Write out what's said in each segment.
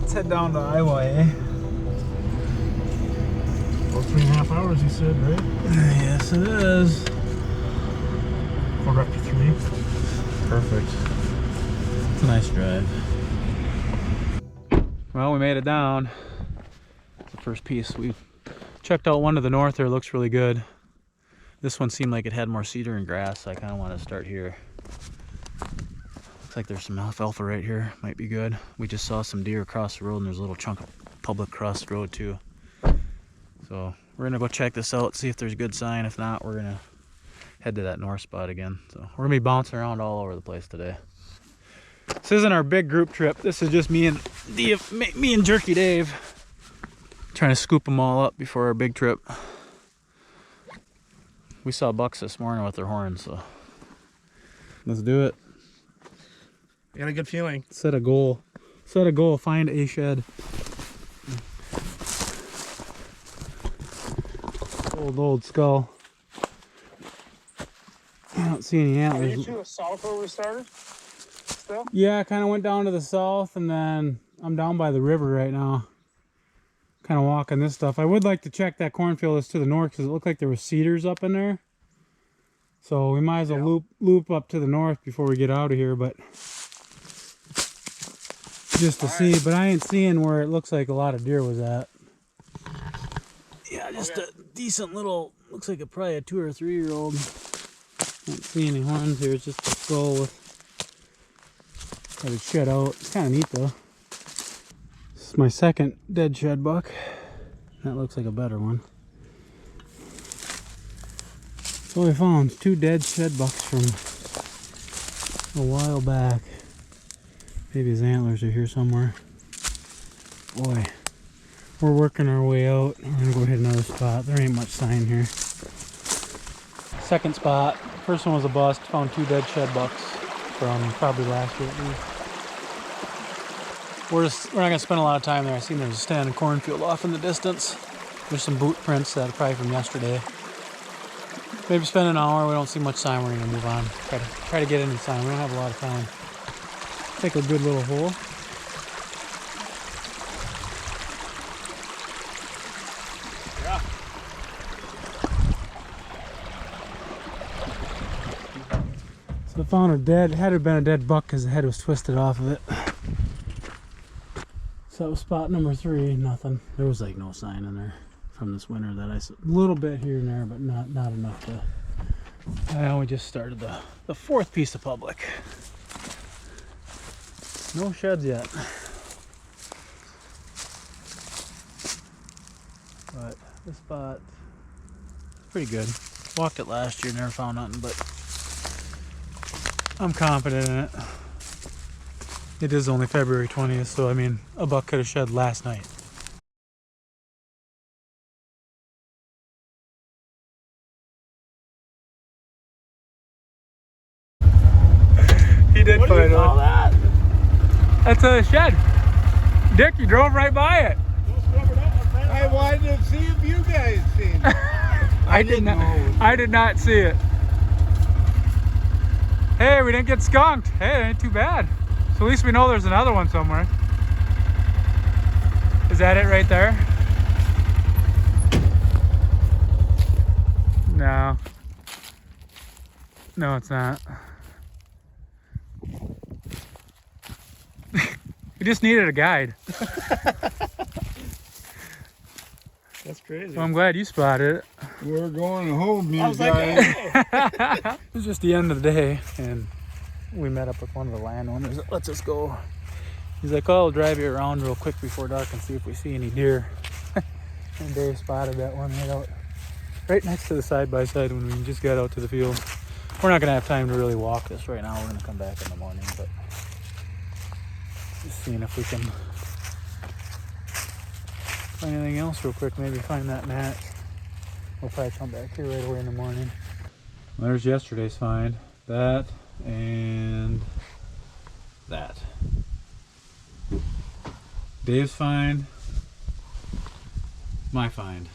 Let's head down to Iowa, eh? About 3.5 hours, you said, right? Yes, it is. Or up to 3. Perfect. It's a nice drive. Well, we made it down. It's the first piece. We checked out one to the north there. Looks really good. This one seemed like it had more cedar and grass, so I kind of want to start here. Looks like there's some alfalfa right here. Might be good. We just saw some deer across the road, and there's a little chunk of public across the road too. So we're gonna go check this out, see if there's a good sign. If not, we're gonna head to that north spot again. So we're gonna be bouncing around all over the place today. This isn't our big group trip. This is just me and Jerky Dave trying to scoop them all up before our big trip. We saw bucks this morning with their horns, so let's do it. I got a good feeling. Set a goal. Set a goal. Find a shed. Old skull. I don't see any antlers. Are you to the south where we started? Still? Yeah, I kind of went down to the south, and then I'm down by the river right now. Kind of walking this stuff. I would like to check that cornfield that's to the north, because it looked like there was cedars up in there. So we might as well loop up to the north before we get out of here, but just to see. But I ain't seeing where it looks like a lot of deer was at. Yeah, just a decent little, looks like probably a 2 or 3 year old. Don't see any horns here. It's just a skull with, got it shed out. It's kind of neat though. This is my second dead shed buck. That looks like a better one. So we found 2 dead shed bucks from a while back. Maybe his antlers are here somewhere. Boy, we're working our way out. We're gonna go hit another spot. There ain't much sign here. Second spot. First one was a bust. Found 2 dead shed bucks from probably last year at least. We're not gonna spend a lot of time there. I seen there's a standing cornfield off in the distance. There's some boot prints that are probably from yesterday. Maybe spend an hour. We don't see much sign. We're gonna move on. Try to get any sign. We don't have a lot of time. Take a good little hole. Yeah. So I found a dead. Had it been a dead buck because the head was twisted off of it. So that was spot number 3. Nothing. There was like no sign in there from this winter that I saw. A little bit here and there, but not enough to. We just started the 4th piece of public. No sheds yet. But this spot is pretty good. Walked it last year, never found nothing, but I'm confident in it. It is only February 20th, so I mean, a buck could have shed last night. He did What do find you call one. that? That's a shed. Dick, you drove right by it. I wanted to see if you guys seen it. I did not see it. Hey, we didn't get skunked. Hey, it ain't too bad. So at least we know there's another one somewhere. Is that it right there? No. No, it's not. We just needed a guide. That's crazy. Well, I'm glad you spotted it. We're going home, you I was guys. like, hey. It was just the end of the day, and we met up with one of the landowners that lets us go. He's like, oh, I'll drive you around real quick before dark and see if we see any deer. And Dave spotted that one right next to the side-by-side when we just got out to the field. We're not going to have time to really walk this right now. We're going to come back in the morning, but just seeing if we can find anything else real quick. Maybe find that match. We'll probably come back here right away in the morning. Well, there's yesterday's find. That and that. Dave's find. My find.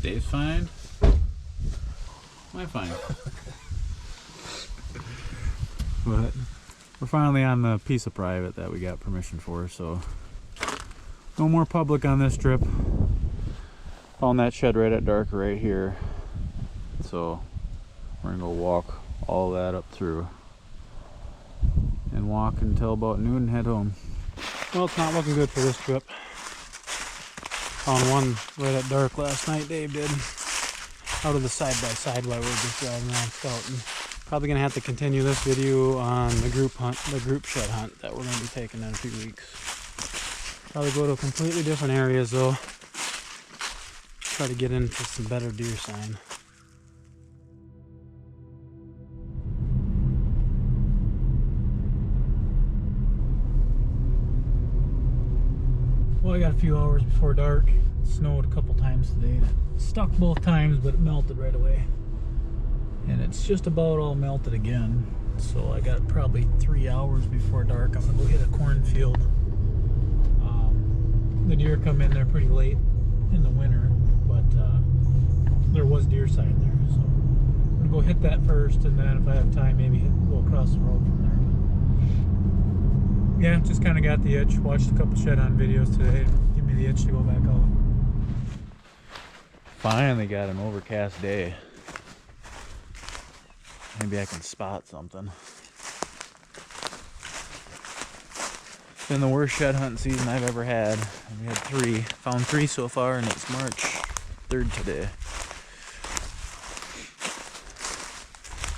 Dave's find. My find. But we're finally on the piece of private that we got permission for, so no more public on this trip. Found that shed right at dark right here, so we're gonna go walk all that up through and walk until about noon and head home. Well, it's not looking good for this trip. Found one right at dark last night, Dave did, out of the side-by-side while we were just driving around scouting. Probably gonna have to continue this video on the group hunt, the group shed hunt that we're gonna be taking in a few weeks. Probably go to completely different areas though. Try to get into some better deer sign. Well, I got a few hours before dark. It snowed a couple times today. It stuck both times, but it melted right away. And it's just about all melted again. So I got probably 3 hours before dark. I'm gonna go hit a cornfield. The deer come in there pretty late in the winter, but there was deer sign there. So I'm gonna go hit that first, and then if I have time, maybe go across the road from there. Yeah, just kind of got the itch. Watched a couple shed hunt videos today. Give me the itch to go back out. Finally got an overcast day. Maybe I can spot something. It's been the worst shed hunting season I've ever had. We had 3. Found 3 so far, and it's March 3rd today.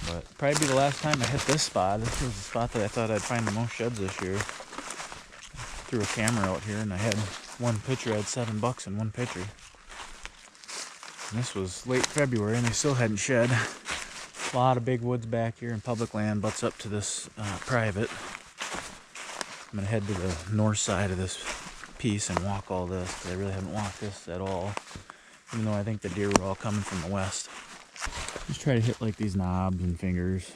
But probably be the last time I hit this spot. This was the spot that I thought I'd find the most sheds this year. Threw a camera out here, and I had one picture. I had 7 bucks in one picture. And this was late February, and they still hadn't shed. A lot of big woods back here, and public land butts up to this private. I'm gonna head to the north side of this piece and walk all this, because I really haven't walked this at all, even though I think the deer were all coming from the west. Just try to hit like these knobs and fingers.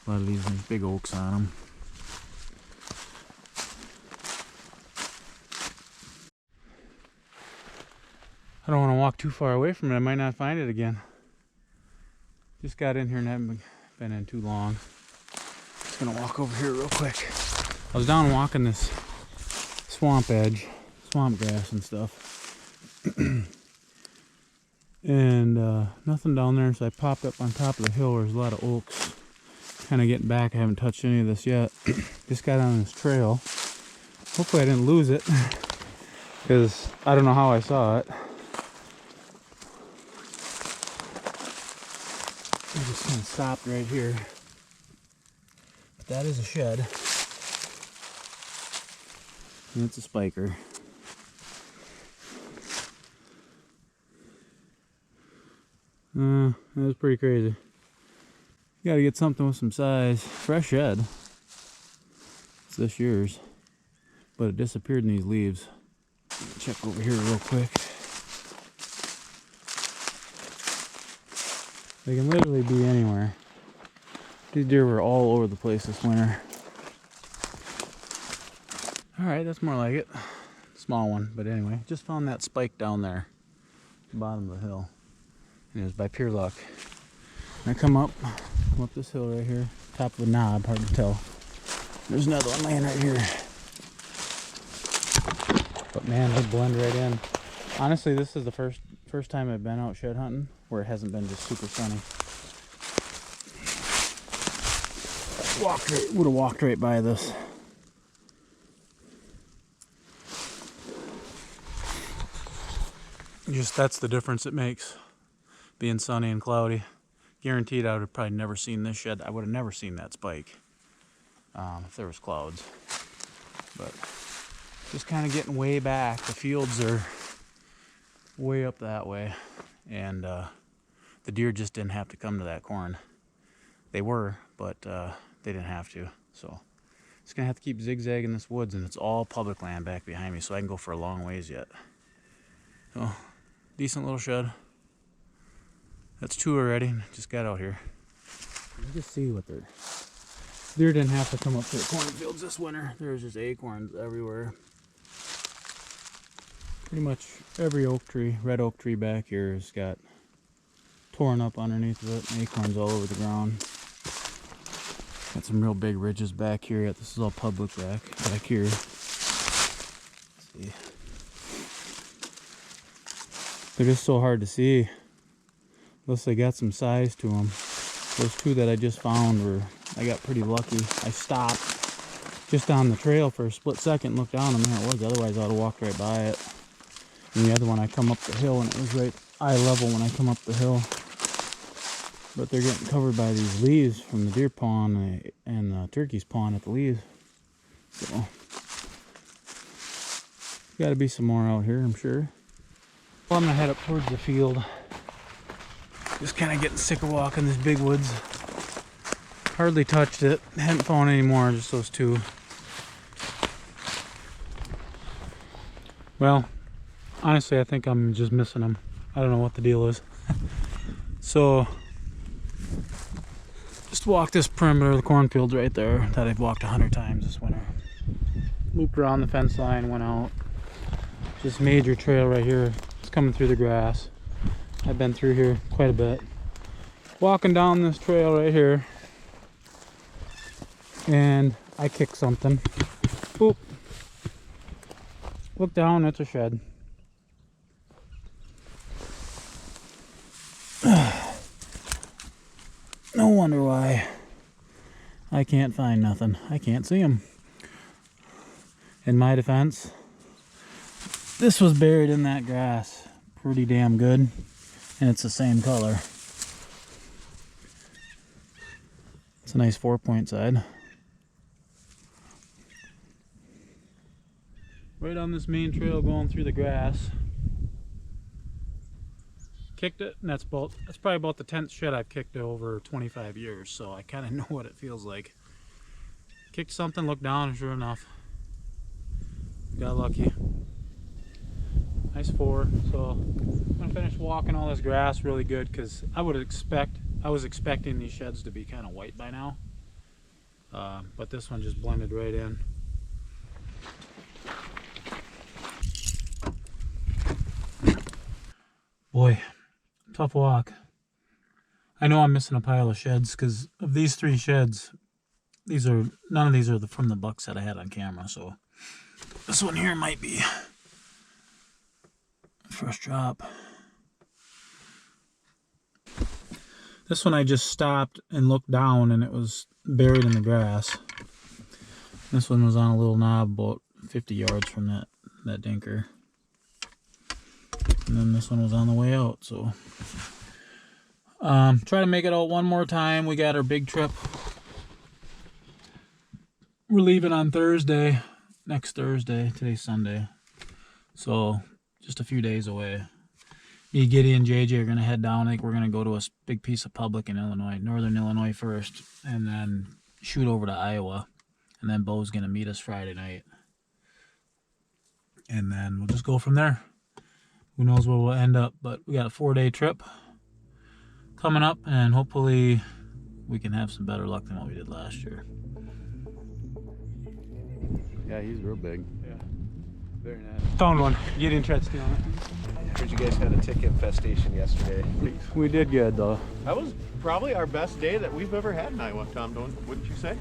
A lot of these big oaks on them. I don't want to walk too far away from it. I might not find it again. Just got in here and haven't been in too long. Just gonna walk over here real quick. I was down walking this swamp edge, swamp grass and stuff. And nothing down there, so I popped up on top of the hill where there's a lot of oaks. Kind of getting back, I haven't touched any of this yet. Just got on this trail. Hopefully I didn't lose it, because I don't know how I saw it. I just kind of stopped right here. But that is a shed. And it's a spiker. That was pretty crazy. You gotta get something with some size. Fresh shed. It's this year's. But it disappeared in these leaves. Check over here real quick. They can literally be anywhere. These deer were all over the place this winter. Alright, that's more like it. Small one, but anyway. Just found that spike down there. Bottom of the hill. And it was by pure luck. And I come up this hill right here. Top of a knob, hard to tell. There's another one laying right here. But man, they blend right in. Honestly, this is the first time I've been out shed hunting where it hasn't been just super sunny. Would have walked right by this. Just that's the difference it makes, being sunny and cloudy. Guaranteed I would have probably never seen this shed. I would have never seen that spike if there was clouds. But just kind of getting way back. The fields are way up that way, and the deer just didn't have to come to that corn. They were, but they didn't have to. So just gonna have to keep zigzagging this woods, and it's all public land back behind me, so I can go for a long ways yet. So decent little shed. That's 2 already. Just got out here. You just see what they're. Deer didn't have to come up to the cornfields this winter. There's just acorns everywhere. Pretty much every oak tree, red oak tree back here has got torn up underneath of it, and acorns all over the ground. Got some real big ridges back here. This is all public back here. Let's see. They're just so hard to see. Unless they got some size to them. Those two that I just found were, I got pretty lucky. I stopped just on the trail for a split second and looked down, and there it was. Otherwise I would have walked right by it. And the other one, I come up the hill and it was right eye level when I come up the hill. But they're getting covered by these leaves from the deer pond and the turkey's pond at the leaves. So, got to be some more out here, I'm sure. Well, I'm going to head up towards the field. Just kind of getting sick of walking these big woods. Hardly touched it. Hadn't found any more, just those two. Well, honestly, I think I'm just missing them. I don't know what the deal is. So, just walked this perimeter of the cornfields right there that I've walked 100 times this winter. Looped around the fence line, went out. Just major trail right here. It's coming through the grass. I've been through here quite a bit. Walking down this trail right here. And I kicked something. Boop. Look down, it's a shed. No wonder why I can't find nothing. I can't see them. In my defense, this was buried in that grass pretty damn good, and it's the same color. It's a nice 4-point side. Right on this main trail going through the grass. Kicked it, and that's probably about the 10th shed I've kicked over 25 years, so I kind of know what it feels like. Kicked something, looked down, and sure enough, got lucky. Nice 4. So I'm gonna finish walking all this grass really good, because I was expecting these sheds to be kind of white by now, but this one just blended right in. Boy, tough walk. I know I'm missing a pile of sheds, because of these 3 sheds, none of these are from the bucks that I had on camera, so this one here might be first drop. This one I just stopped and looked down and it was buried in the grass. This one was on a little knob about 50 yards from that dinker. And then this one was on the way out, so try to make it out one more time. We got our big trip. We're leaving on Thursday, next Thursday. Today's Sunday, so just a few days away. Me, Giddy, and JJ are gonna head down. I think we're gonna go to a big piece of public in Illinois, northern Illinois first, and then shoot over to Iowa, and then Bo's gonna meet us Friday night, and then we'll just go from there. Who knows where we'll end up, but we got a 4-day trip coming up, and hopefully we can have some better luck than what we did last year. Yeah, he's real big. Yeah. Very nice. Found one. You didn't try to steal it. Heard you guys had a tick infestation yesterday. We did good though. That was probably our best day that we've ever had in Iowa, Tom, wouldn't you say?